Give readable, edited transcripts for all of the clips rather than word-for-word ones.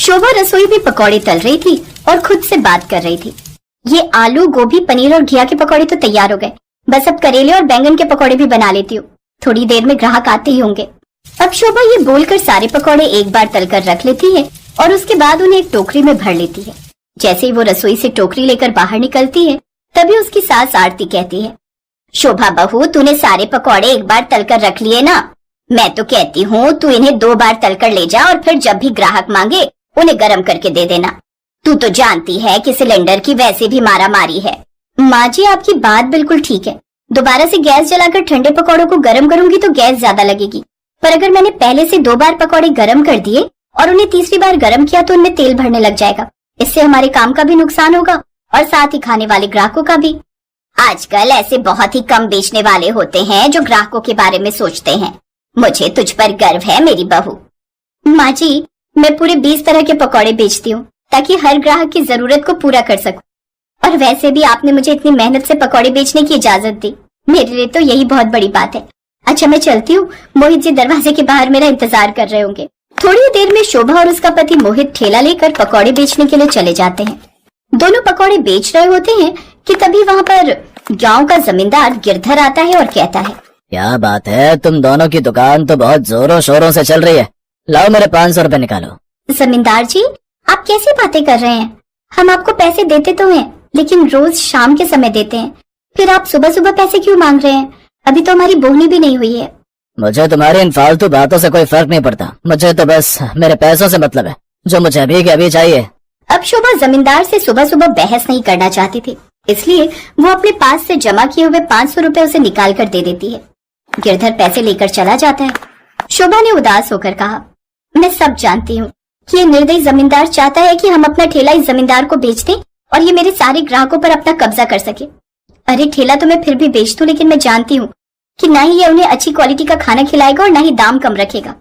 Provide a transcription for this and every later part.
शोभा रसोई में पकौड़े तल रही थी और खुद से बात कर रही थी। ये आलू, गोभी, पनीर और घिया के पकौड़े तो तैयार हो गए, बस अब करेले और बैंगन के पकौड़े भी बना लेती हूँ, थोड़ी देर में ग्राहक आते ही होंगे। अब शोभा ये बोलकर सारे पकौड़े एक बार तलकर रख लेती है और उसके बाद उन्हें एक टोकरी में भर लेती है। जैसे ही वो रसोई से टोकरी लेकर बाहर निकलती है, तभी उसकी सास आरती कहती है, शोभा बहू, तूने सारे पकौड़े एक बार तलकर रख लिए ना? मैं तो कहती हूँ तू इन्हें 2 बार तलकर ले जा और फिर जब भी ग्राहक मांगे उन्हें गर्म करके दे देना। तू तो जानती है कि सिलेंडर की वैसे भी मारा मारी है। माँ जी, आपकी बात बिल्कुल ठीक है। दोबारा से गैस जलाकर ठंडे पकौड़ों को गर्म करूंगी तो गैस ज्यादा लगेगी, पर अगर मैंने पहले से 2 बार पकौड़े गर्म कर दिए और उन्हें तीसरी बार गर्म किया तो उनमें तेल भरने लग जाएगा। इससे हमारे काम का भी नुकसान होगा और साथ ही खाने वाले ग्राहकों का भी। आजकल ऐसे बहुत ही कम बेचने वाले होते हैं जो ग्राहकों के बारे में सोचते हैं। मुझे तुझ पर गर्व है मेरी बहू। माँ जी, मैं पूरे 20 तरह के पकौड़े बेचती हूँ ताकि हर ग्राहक की जरूरत को पूरा कर सकूं। और वैसे भी आपने मुझे इतनी मेहनत से पकौड़े बेचने की इजाजत दी, मेरे लिए तो यही बहुत बड़ी बात है। अच्छा, मैं चलती हूँ, मोहित जी दरवाजे के बाहर मेरा इंतजार कर रहे होंगे। थोड़ी देर में शोभा और उसका पति मोहित ठेला लेकर पकौड़े बेचने के लिए चले जाते हैं। दोनों पकौड़े बेच रहे होते हैं कि तभी वहाँ पर गांव का जमींदार गिरधर आता है और कहता है, क्या बात है, तुम दोनों की दुकान तो बहुत जोरों शोरों से चल रही है। लाओ मेरे 500 रुपए निकालो। जमींदार जी, आप कैसी बातें कर रहे हैं? हम आपको पैसे देते तो हैं, लेकिन रोज शाम के समय देते हैं। फिर आप सुबह सुबह पैसे क्यों मांग रहे हैं? अभी तो हमारी बोहनी भी नहीं हुई है। मुझे तुम्हारी इन फालतू बातों से कोई फर्क नहीं पड़ता, मुझे तो बस मेरे पैसों से मतलब है, जो मुझे अभी के अभी चाहिए। अब शोभा जमींदार से सुबह सुबह बहस नहीं करना चाहती थी, इसलिए वो अपने पास से जमा किए हुए 500 रुपए उसे निकाल कर दे देती है। गिरधर पैसे लेकर चला जाता है। शोभा ने उदास होकर कहा, मैं सब जानती हूँ कि ये निर्दयी जमींदार चाहता है कि हम अपना ठेला इस जमींदार को बेच दें और ये मेरे सारे ग्राहकों पर अपना कब्जा कर सके। अरे ठेला तो मैं फिर भी बेच दूं, लेकिन मैं जानती हूँ कि ना ही ये उन्हें अच्छी क्वालिटी का खाना खिलाएगा और ना ही दाम कम रखेगा।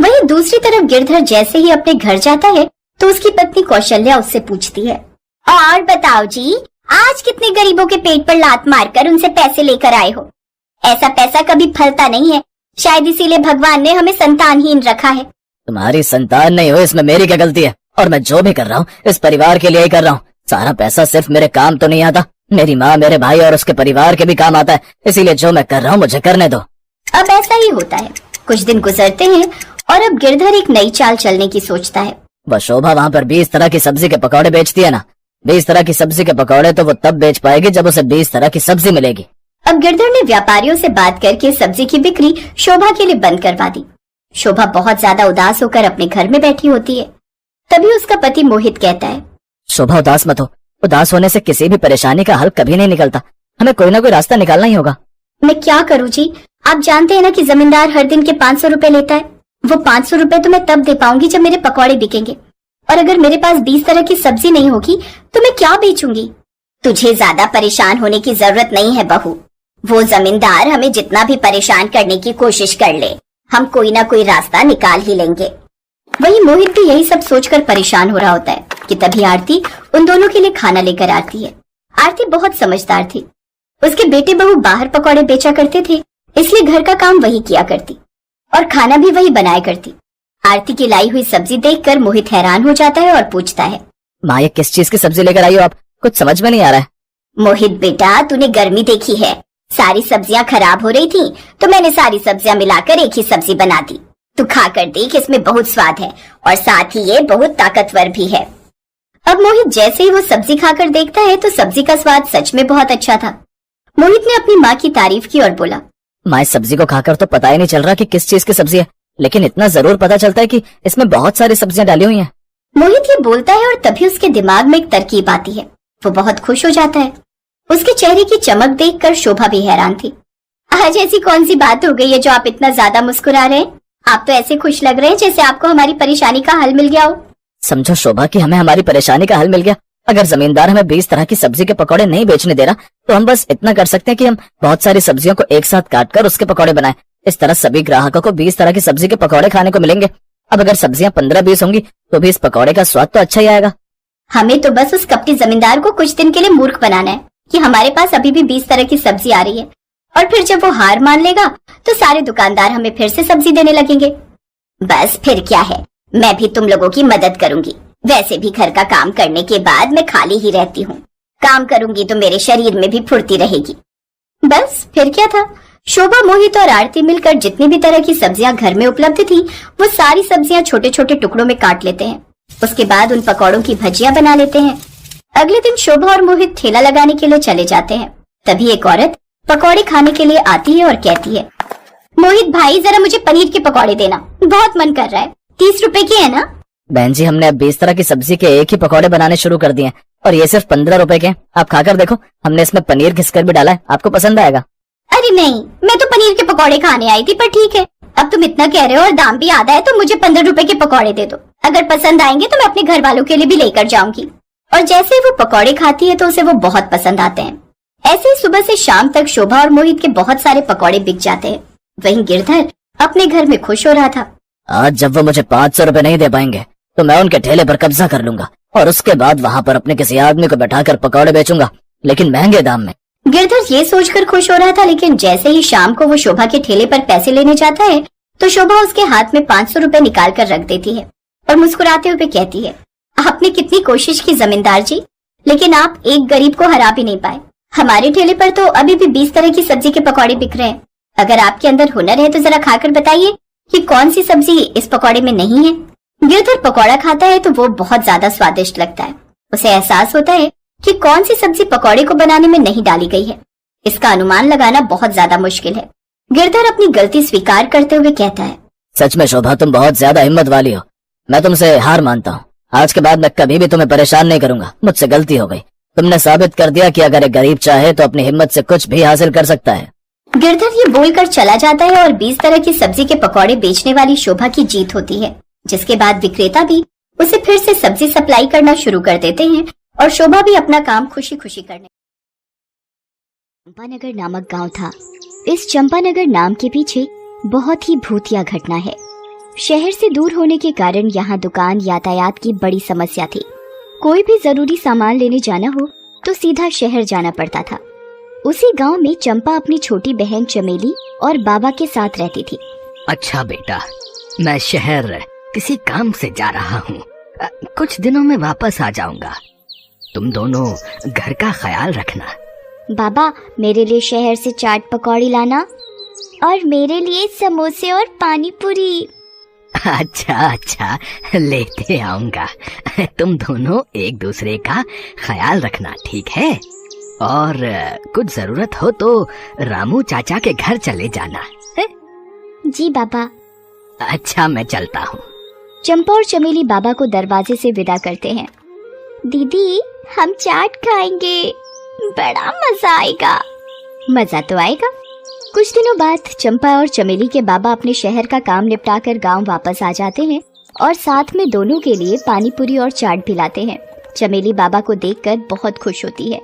वहीं दूसरी तरफ गिरधर जैसे ही अपने घर जाता है तो उसकी पत्नी कौशल्या उससे पूछती है, और बताओ जी, आज कितने गरीबों के पेट पर लात मारकर उनसे पैसे लेकर आए हो? ऐसा पैसा कभी फलता नहीं है, शायद इसीलिए भगवान ने हमें संतानहीन रखा है। तुम्हारी संतान नहीं हो इसमें मेरी क्या गलती है? और मैं जो भी कर रहा हूँ इस परिवार के लिए ही कर रहा हूँ। सारा पैसा सिर्फ मेरे काम तो नहीं आता, मेरी माँ, मेरे भाई और उसके परिवार के भी काम आता है, इसीलिए जो मैं कर रहा हूँ मुझे करने दो। अब ऐसा ही होता है। कुछ दिन गुजरते हैं और अब गिरधर एक नई चाल चलने की सोचता है। वह शोभा वहाँ पर 20 तरह की सब्जी के पकौड़े बेचती है ना, 20 तरह की सब्जी के पकौड़े तो वो तब बेच पाएगी जब उसे 20 तरह की सब्जी मिलेगी। अब गिरधर ने व्यापारियों से बात करके सब्जी की बिक्री शोभा के लिए बंद करवा दी। शोभा बहुत ज्यादा उदास होकर अपने घर में बैठी होती है। तभी उसका पति मोहित कहता है, शोभा उदास मत हो, उदास होने से किसी भी परेशानी का हल कभी नहीं निकलता, हमें कोई ना कोई रास्ता निकालना ही होगा। मैं क्या करूँ जी, आप जानते हैं ना कि जमींदार हर दिन के 500 रुपए लेता है। वो 500 रुपए तो मैं तब दे पाऊंगी जब मेरे पकौड़े बिकेंगे, और अगर मेरे पास 20 तरह की सब्जी नहीं होगी तो मैं क्या बेचूंगी? तुझे ज्यादा परेशान होने की जरूरत नहीं है बहू। वो जमींदार हमें जितना भी परेशान करने की कोशिश कर ले, हम कोई ना कोई रास्ता निकाल ही लेंगे। वहीं मोहित भी यही सब सोचकर परेशान हो रहा होता है कि तभी आरती उन दोनों के लिए खाना लेकर आती है। आरती बहुत समझदार थी। उसके बेटे बहू बाहर पकौड़े बेचा करते थे, इसलिए घर का काम वही किया करती और खाना भी वही बनाया करती। आरती की लाई हुई सब्जी देखकर मोहित हैरान हो जाता है और पूछता है, माँ, ये किस चीज की सब्जी लेकर आई हो आप? कुछ समझ में नहीं आ रहा है। मोहित बेटा, तूने गर्मी देखी है, सारी सब्जियां खराब हो रही थी तो मैंने सारी सब्जियां मिलाकर एक ही सब्जी बना दी। तू खा कर देख, इसमें बहुत स्वाद है और साथ ही ये बहुत ताकतवर भी है। अब मोहित जैसे ही वो सब्जी खाकर देखता है तो सब्जी का स्वाद सच में बहुत अच्छा था। मोहित ने अपनी माँ की तारीफ की और बोला, माँ, इस सब्जी को खाकर तो पता ही नहीं चल रहा कि किस चीज की सब्जी है, लेकिन इतना जरूर पता चलता है कि इसमें बहुत सारी सब्जियां डाली हुई हैं। मोहित ये बोलता है और तभी उसके दिमाग में एक तरकीब आती है। वो बहुत खुश हो जाता है। उसके चेहरे की चमक देखकर शोभा भी हैरान थी। आज ऐसी कौन सी बात हो गई है जो आप इतना ज्यादा मुस्कुरा रहे हैं? आप तो ऐसे खुश लग रहे हैं जैसे आपको हमारी परेशानी का हल मिल गया हो। समझो शोभा कि हमें हमारी परेशानी का हल मिल गया। अगर जमींदार हमें 20 तरह की सब्जी के पकौड़े नहीं बेचने दे रहा तो हम बस इतना कर सकते हैं कि हम बहुत सारी सब्जियों को एक साथ काटकर उसके पकौड़े बनाएं। इस तरह सभी ग्राहकों को 20 तरह की सब्जी के पकौड़े खाने को मिलेंगे। अब अगर सब्जियां 15-20 होंगी तो भी इस पकौड़े का स्वाद तो अच्छा ही आएगा। हमें तो बस उस कपटी जमींदार को कुछ दिन के लिए मूर्ख बनाना है कि हमारे पास अभी भी 20 तरह की सब्जी आ रही है, और फिर जब वो हार मान लेगा तो सारे दुकानदार हमें फिर से सब्जी देने लगेंगे। बस फिर क्या है, मैं भी तुम लोगों की मदद करूंगी। वैसे भी घर का काम करने के बाद मैं खाली ही रहती हूँ। काम करूंगी तो मेरे शरीर में भी फुर्ती रहेगी। बस फिर क्या था, शोभा, मोहित और आरती मिलकर जितनी भी तरह की सब्जियां घर में उपलब्ध थी वो सारी सब्जियां छोटे छोटे टुकड़ों में काट लेते हैं। उसके बाद उन पकौड़ों की भजिया बना लेते हैं। अगले दिन शोभा और मोहित ठेला लगाने के लिए चले जाते हैं। तभी एक औरत पकौड़े खाने के लिए आती है और कहती है, मोहित भाई जरा मुझे पनीर के पकौड़े देना, बहुत मन कर रहा है। 30 रुपए के है ना? बहन जी, हमने अब 20 तरह की सब्जी के एक ही पकौड़े बनाने शुरू कर दिए और ये सिर्फ 15 रुपए के हैं। आप खाकर देखो, हमने इसमें पनीर घिसकर भी डाला है, आपको पसंद आएगा। अरे नहीं, मैं तो पनीर के पकौड़े खाने आई थी, पर ठीक है, अब तुम इतना कह रहे हो और दाम भी आधा है तो मुझे 15 रुपए के पकौड़े दे दो। अगर पसंद आएंगे तो मैं अपने घर वालों के लिए भी लेकर जाऊंगी। और जैसे ही वो पकौड़े खाती है तो उसे वो बहुत पसंद आते हैं। ऐसे ही सुबह से शाम तक शोभा और मोहित के बहुत सारे पकौड़े बिक जाते हैं। वहीं गिरधर अपने घर में खुश हो रहा था। आज जब वो मुझे 500 रुपए नहीं दे पाएंगे तो मैं उनके ठेले पर कब्जा कर लूंगा और उसके बाद वहाँ पर अपने किसी आदमी को बैठाकर पकौड़े बेचूंगा, लेकिन महंगे दाम में। गिरधर ये सोचकर खुश हो रहा था, लेकिन जैसे ही शाम को वो शोभा के ठेले पर पैसे लेने जाता है तो शोभा उसके हाथ में 500 रुपए निकाल कर रख देती है और मुस्कुराते हुए कहती है, आपने कितनी कोशिश की जमींदार जी, लेकिन आप एक गरीब को हरा भी नहीं पाए। हमारे ठेले पर तो अभी भी 20 तरह की सब्जी के पकौड़े बिक रहे हैं। अगर आपके अंदर हुनर है तो जरा खाकर बताइए कि कौन सी सब्जी इस पकौड़े में नहीं है। गिरधर पकौड़ा खाता है तो वो बहुत ज्यादा स्वादिष्ट लगता है। उसे एहसास होता है कि कौन सी सब्जी पकौड़े को बनाने में नहीं डाली गई है। इसका अनुमान लगाना बहुत ज्यादा मुश्किल है। गिरधर अपनी गलती स्वीकार करते हुए कहता है, सच में शोभा, तुम बहुत ज्यादा हिम्मत वाली हो। मैं तुमसे हार मानता हूँ। आज के बाद मैं कभी भी तुम्हें परेशान नहीं करूंगा। मुझसे गलती हो गई। तुमने साबित कर दिया कि अगर एक गरीब चाहे तो अपनी हिम्मत से कुछ भी हासिल कर सकता है। गिरधर ये बोलकर चला जाता है और 20 तरह की सब्जी के पकौड़े बेचने वाली शोभा की जीत होती है, जिसके बाद विक्रेता भी उसे फिर से सब्जी सप्लाई करना शुरू कर देते हैं और शोभा भी अपना काम खुशी खुशी करने। चंपानगर नामक गांव था। इस चंपानगर नाम के पीछे बहुत ही भूतिया घटना है। शहर से दूर होने के कारण यहाँ दुकान यातायात की बड़ी समस्या थी। कोई भी जरूरी सामान लेने जाना हो तो सीधा शहर जाना पड़ता था। उसी गांव में चंपा अपनी छोटी बहन चमेली और बाबा के साथ रहती थी। अच्छा बेटा, मैं शहर किसी काम से जा रहा हूँ। कुछ दिनों में वापस आ जाऊंगा। तुम दोनों घर का ख्याल रखना। बाबा, मेरे लिए शहर से चाट पकौड़ी लाना और मेरे लिए समोसे और पानी पूरी। अच्छा, लेते आऊंगा। तुम दोनों एक दूसरे का ख्याल रखना, ठीक है? और कुछ जरूरत हो तो रामू चाचा के घर चले जाना है? जी बाबा। अच्छा, मैं चलता हूँ। चंपा और चमेली बाबा को दरवाजे से विदा करते हैं। दीदी, हम चाट खाएंगे, बड़ा मजा आएगा। मजा तो आएगा। कुछ दिनों बाद चंपा और चमेली के बाबा अपने शहर का काम निपटाकर गांव वापस आ जाते हैं और साथ में दोनों के लिए पानी पूरी और चाट भी लाते हैं। चमेली बाबा को देखकर बहुत खुश होती है।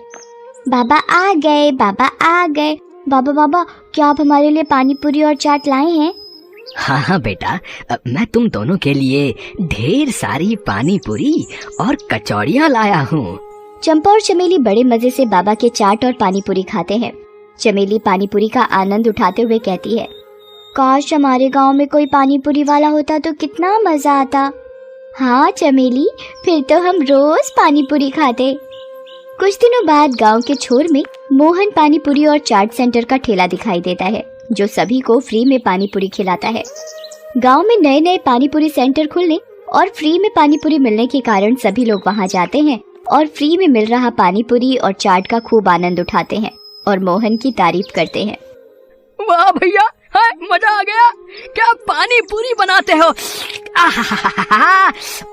बाबा आ गए, बाबा आ गए। बाबा, क्या आप हमारे लिए पानी पूरी और चाट लाए हैं? हाँ बेटा, मैं तुम दोनों के लिए ढेर सारी पानी पूरी और कचौड़ियाँ लाया हूँ। चंपा और चमेली बड़े मजे से बाबा के चाट और पानी पूरी खाते हैं। चमेली पानी पूरी का आनंद उठाते हुए कहती है, काश हमारे गांव में कोई पानी पूरी वाला होता तो कितना मजा आता। हाँ चमेली, फिर तो हम रोज पानी पूरी खाते। कुछ दिनों बाद गांव के छोर में मोहन पानी पूरी और चाट सेंटर का ठेला दिखाई देता है, जो सभी को फ्री में पानी पूरी खिलाता है। गांव में नए नए पानी पूरी सेंटर खुलने और फ्री में पानी पूरी मिलने के कारण सभी लोग वहां जाते हैं और फ्री में मिल रहा पानी पूरी और चाट का खूब आनंद उठाते हैं और मोहन की तारीफ करते हैं। वाह भैया, है मजा आ गया। क्या पानी पूरी बनाते हो,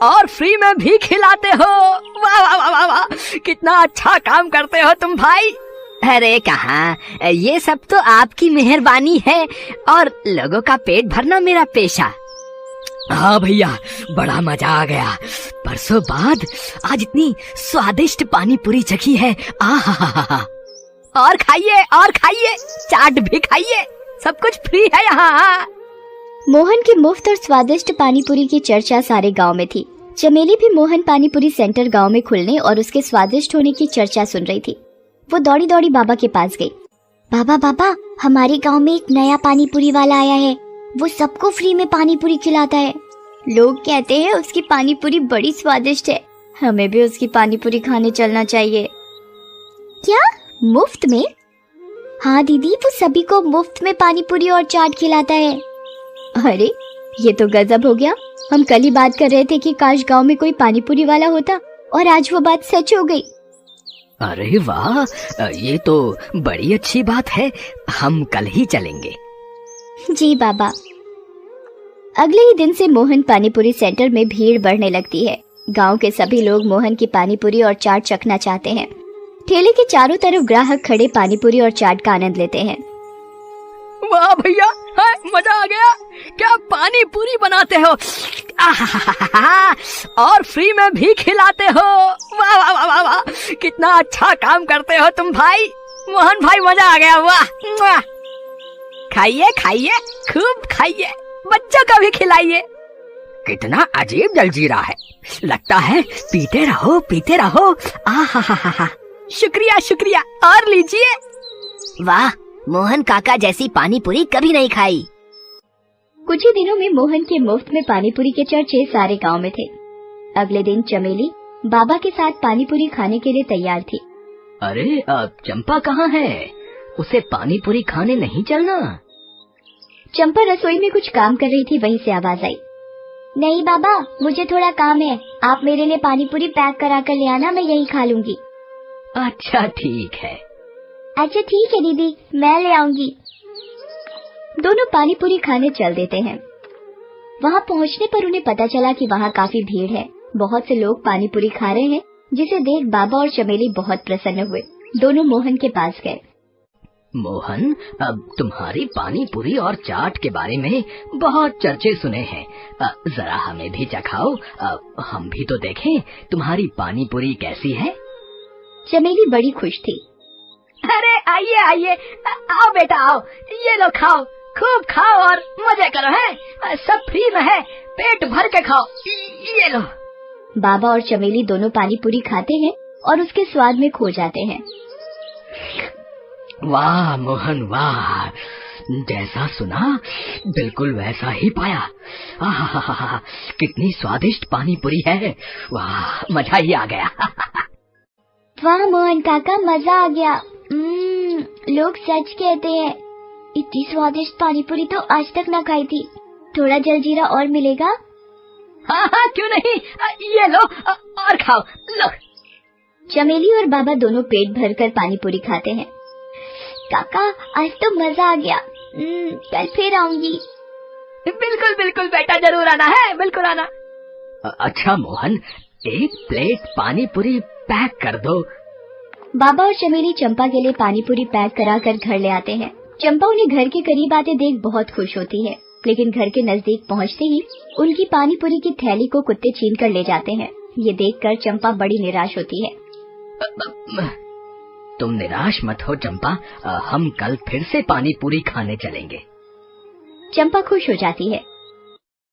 और फ्री में भी खिलाते हो। वाह वाह वाह वाह वाह, कितना अच्छा काम करते हो तुम भाई। अरे कहाँ, ये सब तो आपकी मेहरबानी है और लोगों का पेट भरना मेरा पेशा। हाँ भैया, बड़ा मजा आ गया। परसों बाद आज इतनी स्वादिष्ट पानी पूरी चखी है। आहा, और खाइए, चाट भी खाइए, सब कुछ फ्री है यहाँ। मोहन की मुफ्त और स्वादिष्ट पानी पूरी की चर्चा सारे गांव में थी। चमेली भी मोहन पानी पूरी सेंटर गांव में खुलने और उसके स्वादिष्ट होने की चर्चा सुन रही थी। वो दौड़ी दौड़ी बाबा के पास गई। बाबा, हमारे गांव में एक नया पानी पूरी वाला आया है। वो सबको फ्री में पानी पूरी खिलाता है। लोग कहते हैं उसकी पानी पूरी बड़ी स्वादिष्ट है। हमें भी उसकी पानी पूरी खाने चलना चाहिए। क्या, मुफ्त में? हाँ दीदी, वो सभी को मुफ्त में पानी पूरी और चाट खिलाता है। अरे ये तो गजब हो गया। हम कल ही बात कर रहे थे कि काश गांव में कोई पानी पूरी वाला होता, और आज वो बात सच हो गई। अरे वाह, ये तो बड़ी अच्छी बात है। हम कल ही चलेंगे। जी बाबा। अगले ही दिन से मोहन पानीपुरी सेंटर में भीड़ बढ़ने लगती है। गांव के सभी लोग मोहन की पानीपुरी और चाट चखना चाहते हैं। ठेले के चारों तरफ ग्राहक खड़े पानीपुरी और चाट का आनंद लेते हैं। वाह भैया, मजा आ गया। क्या पानी पूरी बनाते हो, आहाहाहा, और फ्री में भी खिलाते हो। वाह वाह वाह वाह वाह, कितना अच्छा काम करते हो तुम भाई। मोहन भाई, मजा आ गया। वाह, खाइए खाइए, खूब खाइए, बच्चों को भी खिलाइए। कितना अजीब जलजीरा है, लगता है पीते रहो पीते रहो। आहाहाहा, शुक्रिया शुक्रिया, और लीजिए। वाह, मोहन काका जैसी पानी पूरी कभी नहीं खाई। कुछ ही दिनों में मोहन के मुफ्त में पानीपुरी के चर्चे सारे गांव में थे। अगले दिन चमेली बाबा के साथ पानीपुरी खाने के लिए तैयार थी। अरे चंपा कहाँ है? उसे पानी पूरी खाने नहीं चलना? चंपा रसोई में कुछ काम कर रही थी, वहीं से आवाज आई। नहीं बाबा, मुझे थोड़ा काम है। आप मेरे लिए पानीपुरी पैक करा कर ले आना, मैं यही खा लूंगी। अच्छा ठीक है। अच्छा ठीक है दीदी, मैं ले आऊंगी। दोनों पानीपुरी खाने चल देते हैं। वहाँ पहुँचने पर उन्हें पता चला कि वहाँ काफी भीड़ है। बहुत से लोग पानीपुरी खा रहे हैं, जिसे देख बाबा और चमेली बहुत प्रसन्न हुए। दोनों मोहन के पास गए। मोहन, अब तुम्हारी पानी पूरी और चाट के बारे में बहुत चर्चे सुने हैं। जरा हमें भी चखाओ, हम भी तो देखें तुम्हारी पानी पूरी कैसी है। चमेली बड़ी खुश थी। अरे आइए आइए, आओ बेटा आओ, ये लो खाओ, खूब खाओ और मजे करो। है सब फ्री में है, पेट भर के खाओ, ये लो। बाबा और चमेली दोनों पानीपुरी खाते हैं और उसके स्वाद में खो जाते हैं। वाह मोहन वाह, जैसा सुना बिल्कुल वैसा ही पाया। आहा, कितनी स्वादिष्ट पानी पूरी है। वाह, मजा ही आ गया। वाह मोहन काका, मजा आ गया। लोग सच कहते हैं, इतनी स्वादिष्ट पानीपुरी तो आज तक ना खाई थी। थोड़ा जलजीरा और मिलेगा? हाँ क्यों नहीं, ये लो और खाओ, लो। चमेली और बाबा दोनों पेट भरकर पानीपुरी खाते हैं। काका, आज तो मजा आ गया। कल फिर आऊंगी। बिल्कुल बिल्कुल बेटा, जरूर आना है, बिल्कुल आना। अच्छा मोहन, एक प्लेट पानी पूरी पैक कर दो। बाबा और चमेली चंपा के लिए पानीपुरी पैक कराकर घर ले आते हैं। चंपा उन्हें घर के करीब आते देख बहुत खुश होती है, लेकिन घर के नजदीक पहुंचते ही उनकी पानीपुरी की थैली को कुत्ते छीन कर ले जाते हैं। ये देखकर चंपा बड़ी निराश होती है। तुम निराश मत हो चंपा, हम कल फिर से पानी पूरी खाने चलेंगे। चंपा खुश हो जाती है।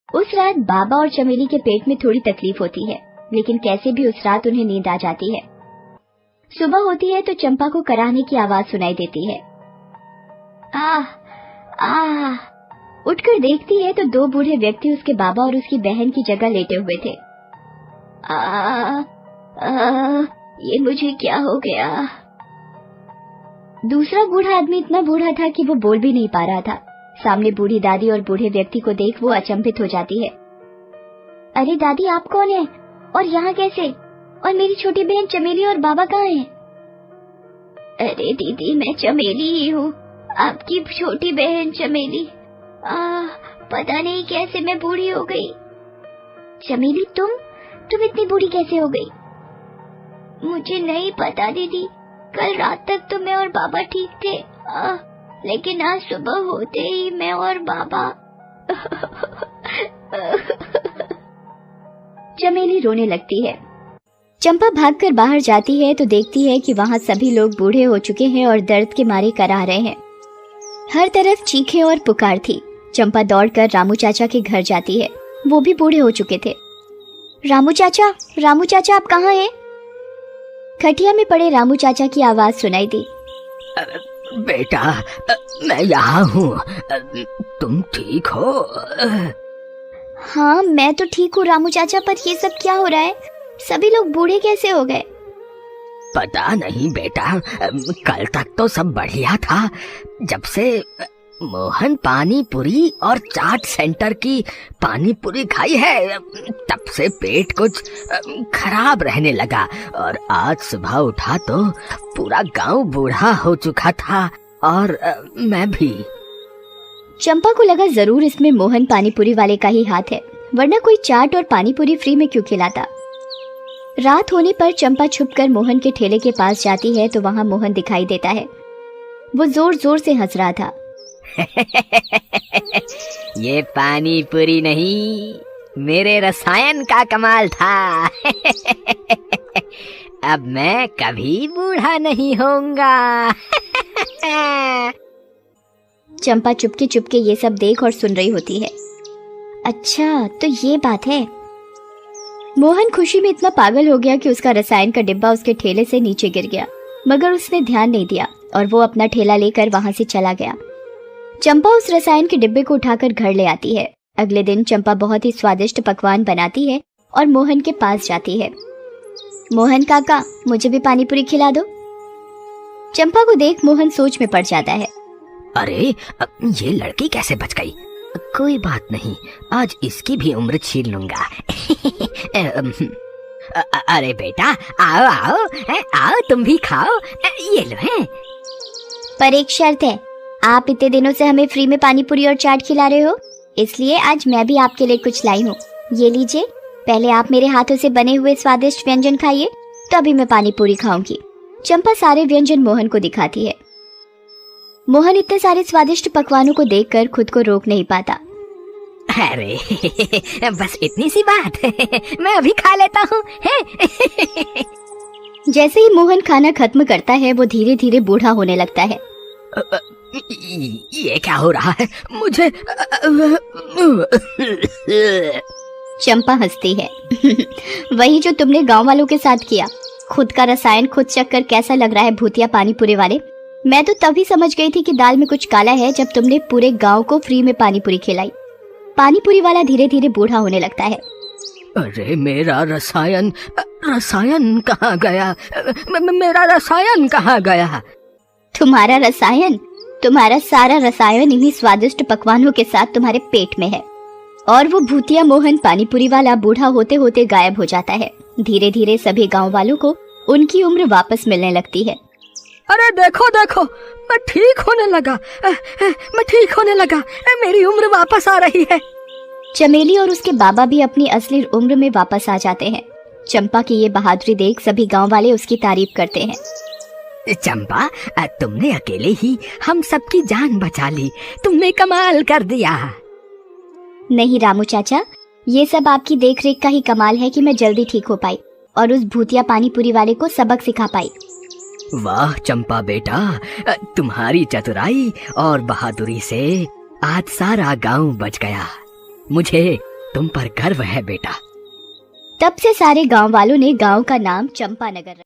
उस रात बाबा और चमेली के पेट में थोड़ी तकलीफ होती है, लेकिन कैसे भी उस रात उन्हें नींद आ जाती है। सुबह होती है तो चंपा को कराहने की आवाज सुनाई देती है। उठकर देखती है तो दो बूढ़े व्यक्ति उसके बाबा और उसकी बहन की जगह लेटे हुए थे। ये मुझे क्या हो गया? दूसरा बूढ़ा आदमी इतना बूढ़ा था कि वो बोल भी नहीं पा रहा था। सामने बूढ़ी दादी और बूढ़े व्यक्ति को देख वो अचंभित हो जाती है। अरे दादी, आप कौन है और यहाँ कैसे? और मेरी छोटी बहन चमेली और बाबा कहाँ हैं? अरे दीदी, मैं चमेली ही हूँ, आपकी छोटी बहन चमेली। पता नहीं कैसे मैं बूढ़ी हो गई। चमेली, तुम इतनी बूढ़ी कैसे हो गई? मुझे नहीं पता दीदी, कल रात तक तो मैं और बाबा ठीक थे, लेकिन आज सुबह होते ही मैं और बाबा। चमेली रोने लगती है। चंपा भागकर बाहर जाती है तो देखती है कि वहाँ सभी लोग बूढ़े हो चुके हैं और दर्द के मारे करा रहे हैं। हर तरफ चीखें और पुकार थी। चंपा दौड़कर रामू चाचा के घर जाती है। वो भी बूढ़े हो चुके थे। रामू चाचा आप कहाँ हैं? खटिया में पड़े रामू चाचा की आवाज सुनाई दी। बेटा, मैं यहाँ हूँ, तुम ठीक हो? हाँ मैं तो ठीक हूँ रामू चाचा, पर ये सब क्या हो रहा है? सभी लोग बूढ़े कैसे हो गए? पता नहीं बेटा, कल तक तो सब बढ़िया था। जब से मोहन पानी पूरी और चाट सेंटर की पानी पूरी खाई है, तब से पेट कुछ खराब रहने लगा। और आज सुबह उठा तो पूरा गांव बूढ़ा हो चुका था, और मैं भी। चंपा को लगा जरूर इसमें मोहन पानीपुरी वाले का ही हाथ है, वरना कोई चाट और पानीपुरी फ्री में क्यों खिलाता। रात होने पर चंपा छुपकर मोहन के ठेले के पास जाती है तो वहाँ मोहन दिखाई देता है। वो जोर जोर से हंस रहा था। ये पानी पूरी नहीं, मेरे रसायन का कमाल था। अब मैं कभी बूढ़ा नहीं होऊंगा। चंपा चुपके चुपके ये सब देख और सुन रही होती है। अच्छा तो ये बात है। मोहन खुशी में इतना पागल हो गया कि उसका रसायन का डिब्बा उसके ठेले से नीचे गिर गया, मगर उसने ध्यान नहीं दिया और वो अपना ठेला लेकर वहां से चला गया। चंपा उस रसायन के डिब्बे को उठाकर घर ले आती है। अगले दिन चंपा बहुत ही स्वादिष्ट पकवान बनाती है और मोहन के पास जाती है। मोहन काका, मुझे भी पानी पूरी खिला दो। चंपा को देख मोहन सोच में पड़ जाता है। अरे ये लड़की कैसे बच गई? कोई बात नहीं, आज इसकी भी उम्र छीन लूंगा। अरे बेटा, आओ आओ आओ, तुम भी खाओ, ये लो है। पर एक शर्त है, आप इतने दिनों से हमें फ्री में पानी पूरी और चाट खिला रहे हो, इसलिए आज मैं भी आपके लिए कुछ लाई हूँ। ये लीजिए, पहले आप मेरे हाथों से बने हुए स्वादिष्ट व्यंजन खाइए, तभी मैं पानी पूरी खाऊंगी। चंपा सारे व्यंजन मोहन को दिखाती है। मोहन इतने सारे स्वादिष्ट पकवानों को देखकर खुद को रोक नहीं पाता। अरे बस इतनी सी बात, मैं अभी खा लेता हूँ। जैसे ही मोहन खाना खत्म करता है वो धीरे धीरे बूढ़ा होने लगता है। ये क्या हो रहा है मुझे? चंपा हंसती है। वही जो तुमने गांव वालों के साथ किया। खुद का रसायन खुद चख कर कैसा लग रहा है भूतिया पानी पूरी वाले? मैं तो तभी समझ गई थी कि दाल में कुछ काला है जब तुमने पूरे गांव को फ्री में पानी पूरी खिलाई। पानी पूरी वाला धीरे धीरे बूढ़ा होने लगता है। अरे मेरा रसायन कहाँ गया? मेरा रसायन कहाँ गया? तुम्हारा रसायन? तुम्हारा सारा रसायन इन्हीं स्वादिष्ट पकवानों के साथ तुम्हारे पेट में है। और वो भूतिया मोहन पानीपुरी वाला बूढ़ा होते होते गायब हो जाता है। धीरे धीरे सभी गांव वालों को उनकी उम्र वापस मिलने लगती है। अरे देखो देखो, मैं ठीक होने लगा, मेरी उम्र वापस आ रही है। चमेली और उसके बाबा भी अपनी असली उम्र में वापस आ जाते हैं। चंपा की ये बहादुरी देख सभी गांव वाले उसकी तारीफ करते हैं। चंपा, तुमने अकेले ही हम सबकी जान बचा ली, तुमने कमाल कर दिया। नहीं रामू चाचा, ये सब आपकी देखरेख का ही कमाल है कि मैं जल्दी ठीक हो पाई और उस भूतिया पानीपुरी वाले को सबक सिखा पाई। वाह चंपा बेटा, तुम्हारी चतुराई और बहादुरी से आज सारा गांव बच गया। मुझे तुम पर गर्व है बेटा। तब से सारे गांव वालों ने गांव का नाम चंपानगर